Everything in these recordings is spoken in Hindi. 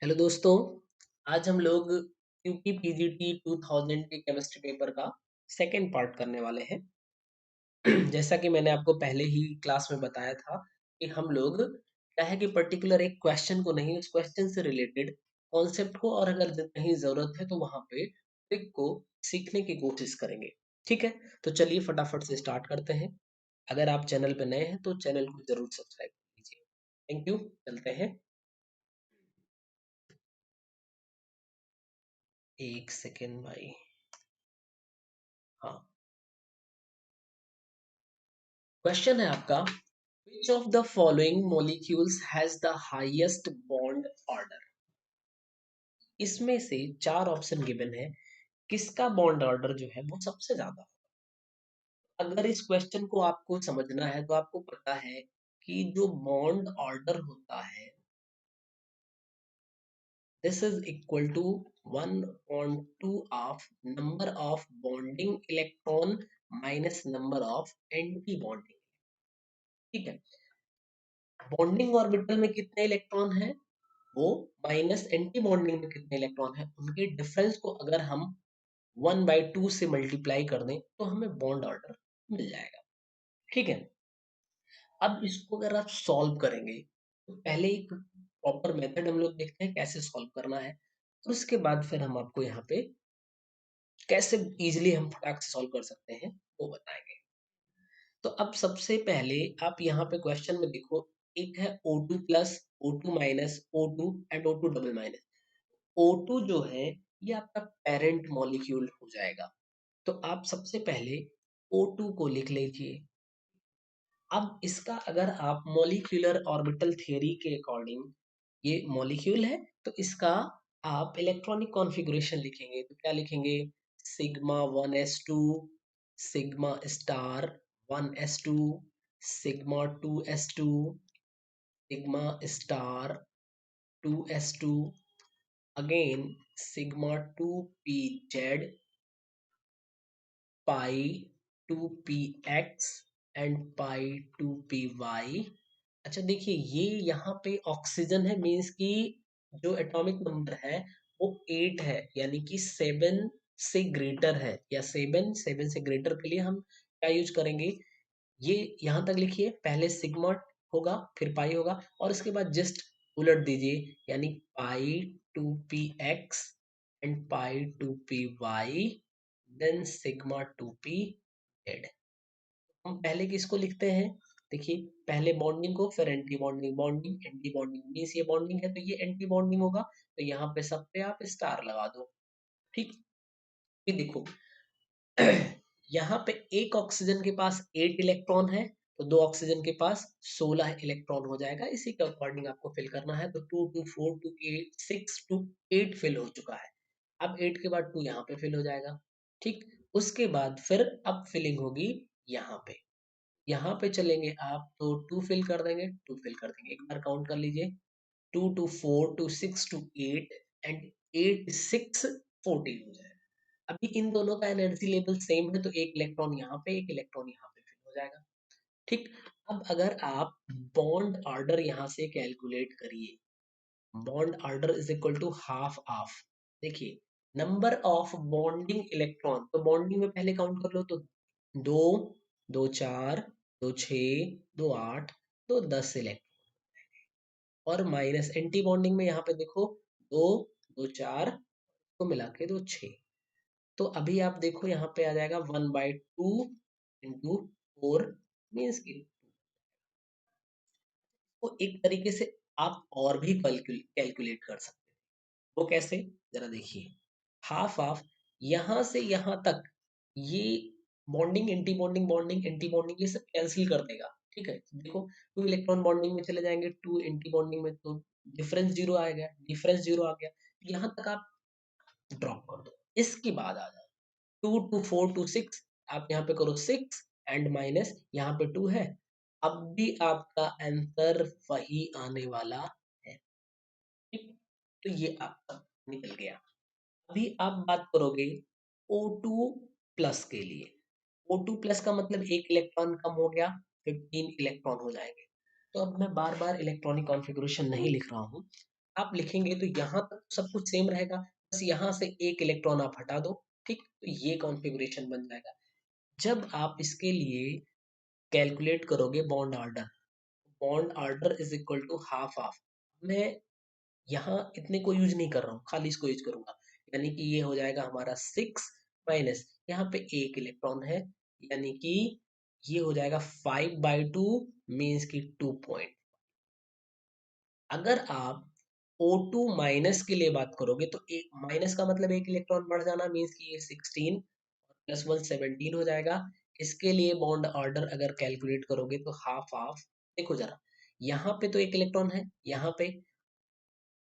हेलो दोस्तों। आज हम लोग यूपी पीजीटी 2000 के केमिस्ट्री पेपर का सेकेंड पार्ट करने वाले हैं। जैसा कि मैंने आपको पहले ही क्लास में बताया था कि हम लोग क्या है कि पर्टिकुलर एक क्वेश्चन को नहीं, उस क्वेश्चन से रिलेटेड कॉन्सेप्ट को, और अगर कहीं जरूरत है तो वहां पे ट्रिक को सीखने की कोशिश करेंगे। ठीक है, तो चलिए फटाफट से स्टार्ट करते हैं। अगर आप चैनल पे नए हैं तो चैनल को जरूर सब्सक्राइब कीजिए। Thank you. चलते हैं। एक सेकेंड भाई। हाँ, क्वेश्चन है आपका, which of the following molecules has the highest bond order? इसमें से चार ऑप्शन गिवन है, किसका बॉन्ड ऑर्डर जो है वो सबसे ज्यादा। अगर इस क्वेश्चन को आपको समझना है तो आपको पता है कि जो बॉन्ड ऑर्डर होता है, this is equal to 1/2 of number of bonding electron minus number of anti bonding. ठीक है, बॉन्डिंग ऑर्बिटल में कितने इलेक्ट्रॉन है, वो माइनस एंटी बॉन्डिंग में कितने इलेक्ट्रॉन है, उनके डिफरेंस को अगर हम 1/2 से मल्टीप्लाई कर दें तो हमें बॉन्ड ऑर्डर मिल जाएगा। ठीक है, अब इसको अगर आप सॉल्व करेंगे तो पहले एक प्रॉपर मेथड हम लोग देखते हैं कैसे सॉल्व करना है, और उसके बाद फिर हम आपको यहाँ पे कैसे इजीली हम फटाक से सॉल्व कर सकते हैं वो बताएंगे। तो अब सबसे पहले आप यहाँ पे क्वेश्चन में देखो, एक है O2 plus, O2 minus, O2 and O2 double minus. O2 जो है ये आपका पेरेंट मॉलिक्यूल हो जाएगा। तो आप सबसे पहले O2 को लिख लीजिए। अब इसका अगर आप मॉलिक्यूलर ऑर्बिटल थ्योरी के अकॉर्डिंग, ये मॉलिक्यूल है तो इसका आप इलेक्ट्रॉनिक कॉन्फ़िगरेशन लिखेंगे तो क्या लिखेंगे, sigma 1s2, sigma star 1s2, sigma 2s2, sigma star 2s2, again sigma 2pz, pi 2px and pi 2py। अच्छा देखिए, ये यहाँ पे ऑक्सीजन है, मीन्स कि जो एटॉमिक नंबर है वो 8 है, यानी कि 7 से ग्रेटर है, या 7 से ग्रेटर के लिए हम क्या यूज करेंगे, ये यहाँ तक लिखिए। पहले सिग्मा होगा, फिर पाई होगा, और इसके बाद जस्ट उलट दीजिए, यानी पाई 2px and pi 2py, then sigma 2p z। हम पहले किसको लिखते हैं, देखिए, पहले बॉन्डिंग को, फिर anti bonding, bonding anti bonding, means ये बॉन्डिंग है तो ये एंटी बॉन्डिंग होगा, तो यहाँ पे सब पे आप स्टार लगा दो। ठीक, ये देखो, यहाँ पे एक ऑक्सीजन के पास 8 इलेक्ट्रॉन है, तो दो ऑक्सीजन के पास 16 इलेक्ट्रॉन हो जाएगा। इसी के अकॉर्डिंग आपको फिल करना है, तो 2 2 4 2 8 6 2 8 फिल हो चुका है। अब 8 के बाद 2 यहाँ पे फिल हो जाएगा। ठीक, उसके बाद फिर अब फिलिंग होगी यहाँ पे, यहाँ पे चलेंगे आप तो 2 फिल कर देंगे, 2 फिल कर देंगे, एक बार काउंट कर लीजिए, 2 2 4 2 6 2 8 एंड 8 6 14 हो जाएगा। अभी इन दोनों का एनर्जी लेवल सेम है, तो एक इलेक्ट्रॉन यहाँ पे, एक इलेक्ट्रॉन यहाँ पे फिल हो जाएगा। ठीक, अब अगर आप बॉन्ड ऑर्डर यहाँ से कैलकुलेट करिए, bond order is equal to half of, देखिए, नंबर ऑफ बॉन्डिंग इलेक्ट्रॉन, तो बॉन्डिंग में पहले काउंट कर लो, तो दो, दो चार, दो छ, दो आठ, दो 10 इलेक्ट्रॉन, और माइनस एंटी बॉन्डिंग में यहाँ पे देखो, दो, दो चार को मिला के दो छ, तो अभी आप देखो यहाँ पे आ जाएगा 1/2 इंटू 4, मीन्स की वो एक तरीके से आप और भी कैलकुलेट कर सकते हैं। वो कैसे, जरा देखिए, हाफ ऑफ, यहाँ से यहाँ तक ये bonding anti bonding, bonding anti bonding ये सब कैंसिल कर देगा। ठीक है, देखो, 2 इलेक्ट्रॉन बॉन्डिंग में चले जाएंगे, 2 एंटी बॉन्डिंग में, तो डिफरेंस जीरो आएगा, डिफरेंस जीरो आ गया, यहाँ तक आप ड्रॉप कर दो। इसके बाद आ जाओ 2 2 4 2 6, आप यहाँ पे करो 6 एंड माइनस, यहाँ पे 2 है, अब भी आपका आंसर वही आने वाला है। ठीक, तो ये आपका निकल गया। अभी आप बात करोगे O2 प्लस के लिए, O2 प्लस का मतलब एक इलेक्ट्रॉन कम हो गया, 15 इलेक्ट्रॉन हो जाएंगे। तो अब मैं बार बार इलेक्ट्रॉनिक कॉन्फ़िगरेशन नहीं लिख रहा हूँ, आप लिखेंगे तो यहाँ तक सब कुछ सेम रहेगा, बस यहाँ से एक इलेक्ट्रॉन आप हटा दो, ठीक? तो ये कॉन्फ़िगरेशन बन जाएगा। जब आप इसके लिए कैलकुलेट करोगे bond order is equal to half half. मैं यहाँ इतने को यूज नहीं कर रहा हूँ, खाली इसको यूज करूंगा। यानी कि ये हो जाएगा हमारा 6 माइनस यहाँ पे एक इलेक्ट्रॉन है, यानी कि ये हो जाएगा 5/2 मीन्स की 2 पॉइंट। अगर आप O2 माइनस के लिए बात करोगे तो एक माइनस का मतलब एक इलेक्ट्रॉन बढ़ जाना, मीन्स कि ये 16 प्लस 1 17 हो जाएगा। इसके लिए बॉन्ड ऑर्डर अगर कैलकुलेट करोगे तो हाफ हाफ। देखो जरा, यहाँ पे तो एक इलेक्ट्रॉन है, यहाँ पे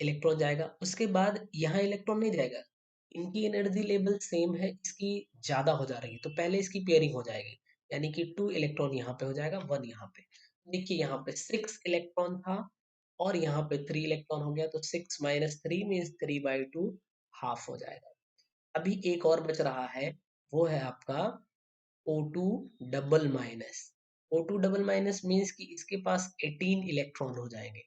इलेक्ट्रॉन जाएगा, उसके बाद यहाँ इलेक्ट्रॉन नहीं जाएगा। इनकी एनर्जी लेवल सेम है, इसकी ज्यादा हो जा रही है, तो पहले इसकी पेयरिंग हो जाएगी, यानी कि 2 इलेक्ट्रॉन यहाँ पे हो जाएगा, 1 यहाँ पे। देखिए यहाँ पे 6 इलेक्ट्रॉन था और यहाँ पे 3 इलेक्ट्रॉन हो गया, तो 6 माइनस 3 मीन्स 3/2 हाफ हो जाएगा। अभी एक और बच रहा है, वो है आपका O2 double minus. O2 double minus means कि इसके पास 18 इलेक्ट्रॉन हो जाएंगे।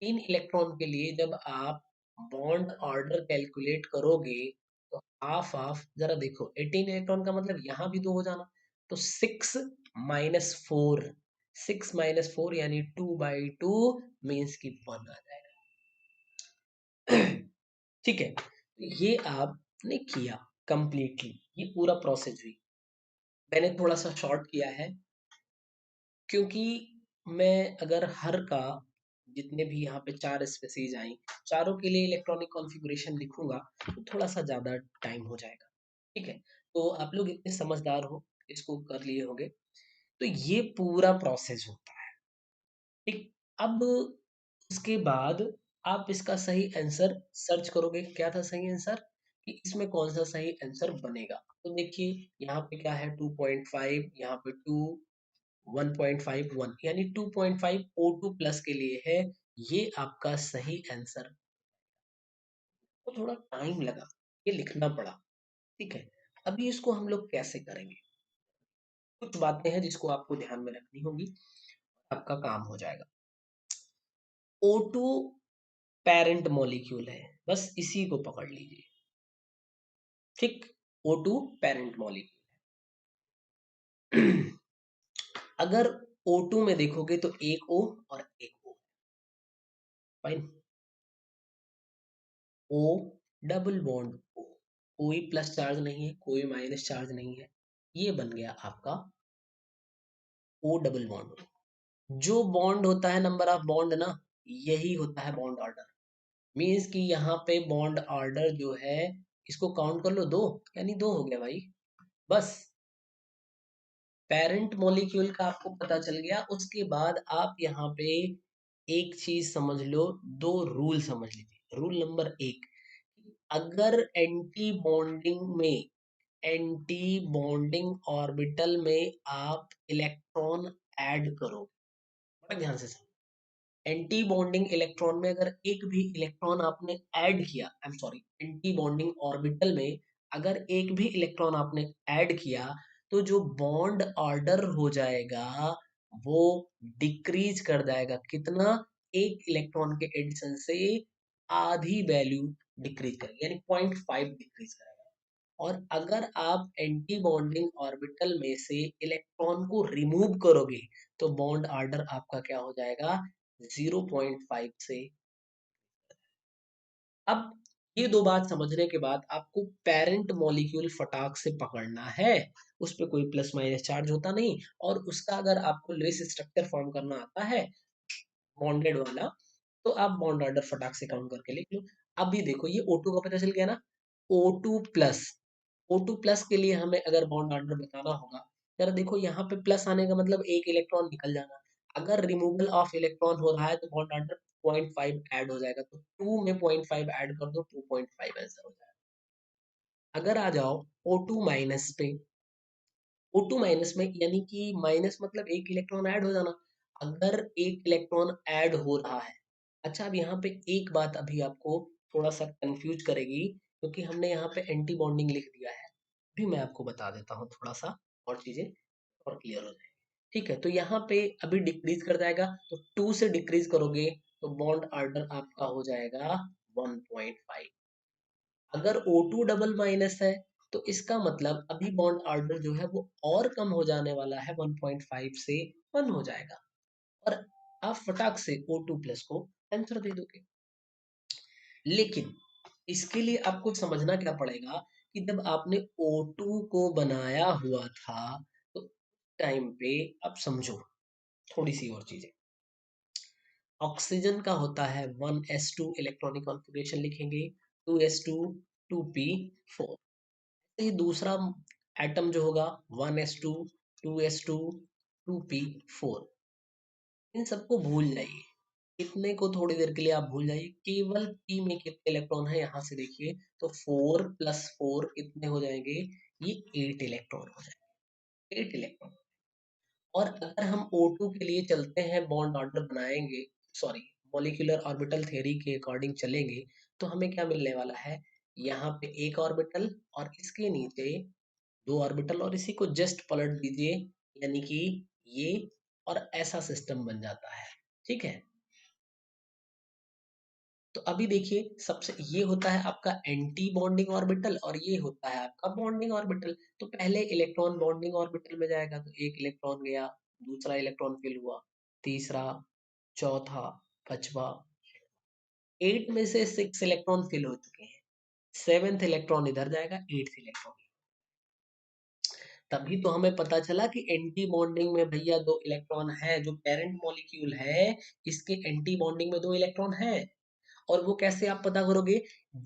3 इलेक्ट्रॉन के लिए जब आप बॉन्ड ऑर्डर कैलकुलेट करोगे तो हाफ हाफ, जरा देखो 18 इलेक्ट्रॉन का मतलब यहाँ भी 2 हो जाना, तो 6 माइनस 4 यानी 2/2 मीन्स की 1 आ जाएगा। ठीक है, तो ये आपने किया कंप्लीटली, ये पूरा प्रोसेस हुई। मैंने थोड़ा सा शॉर्ट किया है, क्योंकि मैं अगर हर का जितने भी यहाँ पे 4 स्पेसीज आई, चारों के लिए इलेक्ट्रॉनिक कॉन्फ़िगरेशन लिखूंगा तो थोड़ा सा ज्यादा टाइम हो जाएगा। ठीक है, तो आप लोग इतने समझदार हो, इसको कर लिए होगे। तो ये पूरा प्रोसेस होता है, ठीक। अब उसके बाद आप इसका सही आंसर सर्च करोगे, क्या था सही आंसर, कि इसमें कौन सा सही आंसर बनेगा। तो देखिए यहाँ पे क्या है, 2.5, यहाँ पे 2, 1.51 यानी 2.5 O2 प्लस के लिए है, ये आपका सही आंसर। तो थोड़ा टाइम लगा, ये लिखना पड़ा, ठीक है। अभी इसको हम लोग कैसे करेंगे, कुछ बातें हैं जिसको आपको ध्यान में रखनी होगी, आपका काम हो जाएगा। O2 पेरेंट मॉलिक्यूल है, बस इसी को पकड़ लीजिए, ठीक। O2 parent molecule. अगर O2 में देखोगे तो एक O और एक O, fine. O double bond O, कोई प्लस चार्ज नहीं है, कोई माइनस चार्ज नहीं है, ये बन गया आपका O डबल बॉन्ड। जो बॉन्ड होता है नंबर ऑफ बॉन्ड ना, यही होता है बॉन्ड ऑर्डर। मीन्स कि यहाँ पे बॉन्ड ऑर्डर जो है, इसको काउंट कर लो, 2, यानी 2 हो गया भाई, बस। पेरेंट मॉलिक्यूल का आपको पता चल गया। उसके बाद आप यहाँ पे एक चीज समझ लो, 2 रूल समझ लीजिए। रूल नंबर 1, अगर एंटी बॉन्डिंग ऑर्बिटल में आप इलेक्ट्रॉन ऐड करो, बड़ा ध्यान से समझो। एंटी बॉन्डिंग इलेक्ट्रॉन में अगर एक भी इलेक्ट्रॉन आपने ऐड किया, I am sorry, anti bonding orbital में अगर एक भी इलेक्ट्रॉन आपने ऐड किया, तो जो बॉन्ड ऑर्डर हो जाएगा वो डिक्रीज कर जाएगा। कितना, एक इलेक्ट्रॉन के एडिशन से आधी वैल्यू डिक्रीज करेगा, यानी 0.5 डिक्रीज करेगा। और अगर आप एंटी बॉन्डिंग ऑर्बिटल में से इलेक्ट्रॉन को रिमूव करोगे तो बॉन्ड ऑर्डर आपका क्या हो जाएगा, 0.5 से। अब ये 2 बात समझने के बाद आपको पेरेंट मॉलिक्यूल फटाक से पकड़ना है, उस पे कोई प्लस माइनस चार्ज होता नहीं, और उसका अगर आपको लेस स्ट्रक्चर फॉर्म करना आता है बॉन्डेड वाला, तो आप बॉन्ड ऑर्डर फटाक से काउंट करके लिख लो। अभी देखो ये O2 का पता चल गया ना, O2 प्लस, O2 प्लस के लिए हमें अगर बॉन्ड ऑर्डर बताना होगा, यार देखो यहाँ पे प्लस आने का मतलब एक इलेक्ट्रॉन निकल जाना। अगर रिमूवल ऑफ इलेक्ट्रॉन हो रहा है तो बॉन्ड ऑर्डर 0.5 ऐड हो जाएगा, तो 2 में 0.5 ऐड कर दो, 2.5 आंसर हो जाएगा। अगर आ जाओ O2 माइनस पे, O2 माइनस में यानी कि माइनस मतलब एक इलेक्ट्रॉन ऐड हो जाना। अगर एक इलेक्ट्रॉन ऐड हो रहा है, अच्छा अब यहाँ पे एक बात अभी आपको थोड़ा सा कंफ्यूज करेगी, क्योंकि हमने यहाँ पे एंटी बॉन्डिंग लिख दिया है। भी मैं आपको बता देता हूँ थोड़ा सा, और चीजें और क्लियर हो जाएगी। ठीक है, तो यहाँ पे अभी डिक्रीज कर जाएगा, तो 2 से डिक्रीज करोगे तो बॉन्ड ऑर्डर आपका हो जाएगा 1.5। अगर O2 डबल माइनस है तो इसका मतलब अभी बॉन्ड ऑर्डर जो है वो और कम हो जाने वाला है, 1.5 से 1 हो जाएगा और आप फटाक से O2 प्लस को आंसर दे दोगे। लेकिन इसके लिए आपको समझना क्या पड़ेगा कि जब आपने O2 को बनाया हुआ था तो टाइम पे आप समझो थोड़ी सी और चीजें। ऑक्सीजन का होता है 1s2 इलेक्ट्रॉनिक कॉन्फ़िगरेशन लिखेंगे, 2s2 2p4। ये दूसरा एटम जो होगा 1s2 2s2 2p4। इन सबको भूल जाइए, इतने को थोड़ी देर के लिए आप भूल जाइए। केवल p में कितने इलेक्ट्रॉन है यहाँ से देखिए तो 4 + 4 कितने हो जाएंगे, ये 8 इलेक्ट्रॉन हो जाएंगे, 8 इलेक्ट्रॉन। और अगर हम O2 के लिए चलते हैं, बॉन्ड ऑर्डर बनाएंगे, सॉरी मॉलिक्यूलर ऑर्बिटल थ्योरी के अकॉर्डिंग चलेंगे, तो हमें क्या मिलने वाला है, यहाँ पे एक ऑर्बिटल और इसके नीचे दो ऑर्बिटल और इसी को जस्ट पलट दीजिए, यानी कि ये और ऐसा सिस्टम बन जाता है। ठीक है, तो अभी देखिए सबसे ये होता है आपका एंटी बॉन्डिंग ऑर्बिटल और ये होता है आपका बॉन्डिंग ऑर्बिटल। तो पहले इलेक्ट्रॉन बॉन्डिंग ऑर्बिटल में जाएगा तो एक इलेक्ट्रॉन गया, दूसरा इलेक्ट्रॉन फिल हुआ, तीसरा, चौथा, पांचवा, 8 में से 6 इलेक्ट्रॉन फिल हो चुके हैं, 7th इलेक्ट्रॉन इधर जाएगा, 8th इलेक्ट्रॉन। तभी तो हमें पता चला कि एंटी बॉन्डिंग में भैया दो इलेक्ट्रॉन है, जो पेरेंट मॉलिक्यूल है इसके एंटी बॉन्डिंग में दो इलेक्ट्रॉन है। और वो कैसे आप पता करोगे,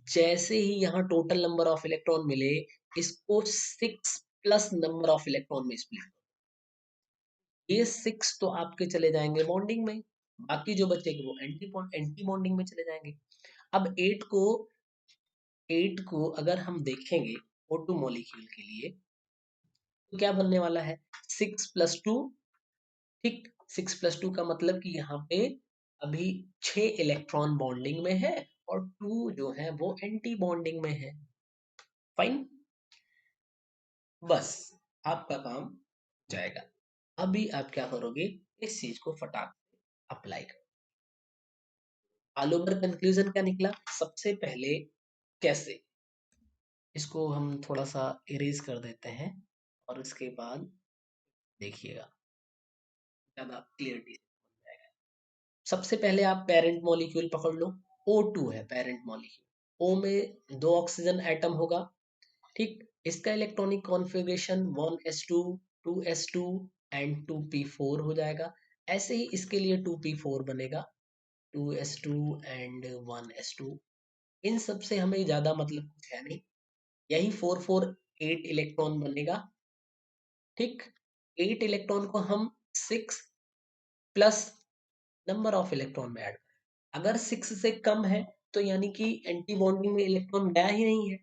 जैसे ही यहाँ टोटल नंबर ऑफ इलेक्ट्रॉन मिले, इसको 6 प्लस नंबर ऑफ इलेक्ट्रॉन में स्प्लिट, ये 6 तो आपके चले जाएंगे बॉन्डिंग में, बाकी जो बचेंगे वो एंटी बॉन्डिंग में चले जाएंगे। अब 8 को अगर हम देखेंगे O2 मॉलिक्यूल के लिए तो क्या बनने वाला है, 6 + 2। ठीक, 6 + 2 का मतलब कि यहाँ पे अभी 6 इलेक्ट्रॉन बॉन्डिंग में है और 2 जो है वो एंटी बॉन्डिंग में है। फाइन, बस आपका काम हो जाएगा। अभी आप क्या करोगे, इस चीज को फटाक अप्लाई करो। ऑल ओवर कंक्लूजन क्या निकला, सबसे पहले कैसे, इसको हम थोड़ा सा इरेज कर देते हैं और उसके बाद देखिएगा ज्यादा क्लियरिटी जाएगा। सबसे पहले आप पेरेंट मॉलिक्यूल पकड़ लो, O2 है पेरेंट मॉलिक्यूल, O में 2 ऑक्सीजन एटम होगा। ठीक, इसका electronic configuration 1s2 2s2 and 2p4 हो जाएगा। ऐसे ही इसके लिए 2p4 बनेगा, 2s2 एंड 1s2। इन सब से हमें ज्यादा मतलब कुछ है नहीं, यही 4 4 8 इलेक्ट्रॉन बनेगा। ठीक, 8 इलेक्ट्रॉन को हम 6 प्लस नंबर ऑफ इलेक्ट्रॉन में ऐड करें। अगर 6 से कम है तो यानी कि एंटी बॉन्डिंग में इलेक्ट्रॉन गया ही नहीं है,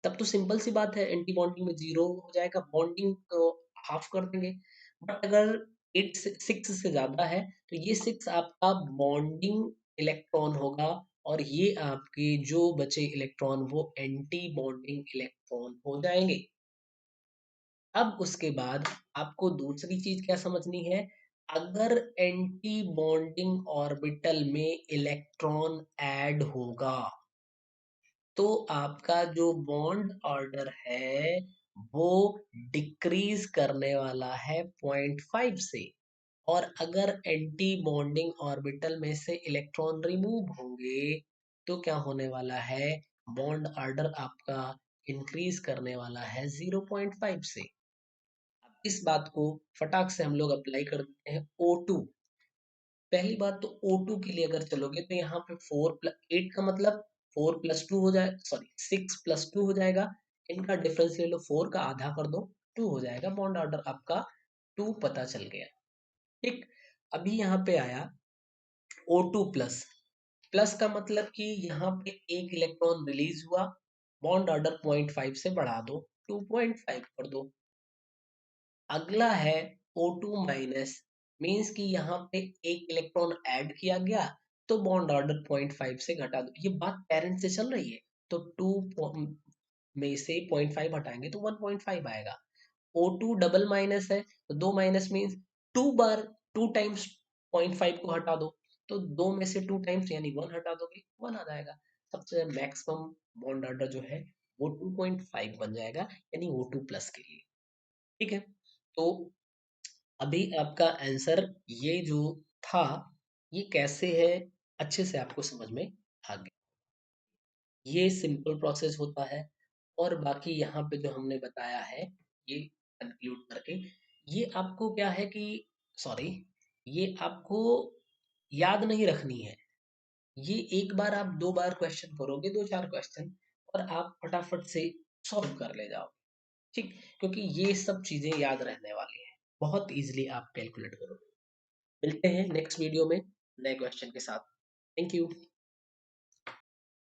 तब तो सिंपल सी बात है एंटी बॉन्डिंग में 0 हो जाएगा, बॉन्डिंग को हाफ कर देंगे। बट अगर 6 से ज्यादा है तो ये 6 आपका बॉन्डिंग इलेक्ट्रॉन होगा और ये आपके जो बचे इलेक्ट्रॉन वो एंटी बॉन्डिंग इलेक्ट्रॉन हो जाएंगे। अब उसके बाद आपको दूसरी चीज क्या समझनी है, अगर एंटी बॉन्डिंग ऑर्बिटल में इलेक्ट्रॉन ऐड होगा तो आपका जो बॉन्ड ऑर्डर है वो डिक्रीज करने वाला है 0.5 से। और अगर एंटी बॉन्डिंग ऑर्बिटल में से इलेक्ट्रॉन रिमूव होंगे तो क्या होने वाला है, बॉन्ड ऑर्डर आपका इंक्रीज करने वाला है 0.5 से। इस बात को फटाक से हम लोग अप्लाई कर देते हैं O2। पहली बात तो O2 के लिए अगर चलोगे तो यहाँ पे 8 का मतलब 4 + 2 हो जाए, सॉरी 6 + 2 हो जाएगा। इनका डिफरेंस ले लो, 4 का आधा कर दो, 2 हो जाएगा, बॉन्ड ऑर्डर आपका 2 पता चल गया। ठीक, अभी यहाँ पे आया O2 प्लस, प्लस का मतलब कि यहाँ पे एक इलेक्ट्रॉन रिलीज हुआ, बॉन्ड ऑर्डर 0.5 से बढ़ा दो, 2.5 कर दो। अगला है O2 माइनस, मीन्स कि यहाँ पे एक इलेक्ट्रॉन ऐड किया गया तो बॉन्ड ऑर्डर 0.5 से घटा दो। ये बात पेरेंट से चल रही है तो 2 में से 0.5 हटाएंगे तो 1.5 आएगा। O2 डबल माइनस है तो 2 माइनस मीन्स 2 बार 2 टाइम्स 0.5 को हटा दो, तो 2 में से 2 टाइम्स यानी 1 हटा दोगे, 1 आ जाएगा। सबसे मैक्सिमम बॉन्ड ऑर्डर जो है वो 2.5 बन जाएगा, यानी O2 प्लस के लिए। ठीक है? तो अभी आपका आंसर ये जो था, ये कैसे है, अच्छे से आपको समझ में आ गया। ये सिंपल प्रोसेस होता है, और बाकी यहाँ पे जो हमने बताया है, ये कंक्लूड करके, ये आपको क्या है कि सॉरी, ये आपको याद नहीं रखनी है। ये एक बार आप 2 बार क्वेश्चन करोगे, 2-4 क्वेश्चन, और आप फटाफट से सॉल्व कर ले जाओगे। ठीक? क्योंकि ये सब चीज़ें याद रहने वाली हैं। बहुत ईज़िली आप कैलकुलेट करोगे। मिलते हैं नेक्स्ट वीडियो में नए क्वेश्चन के साथ। Thank you.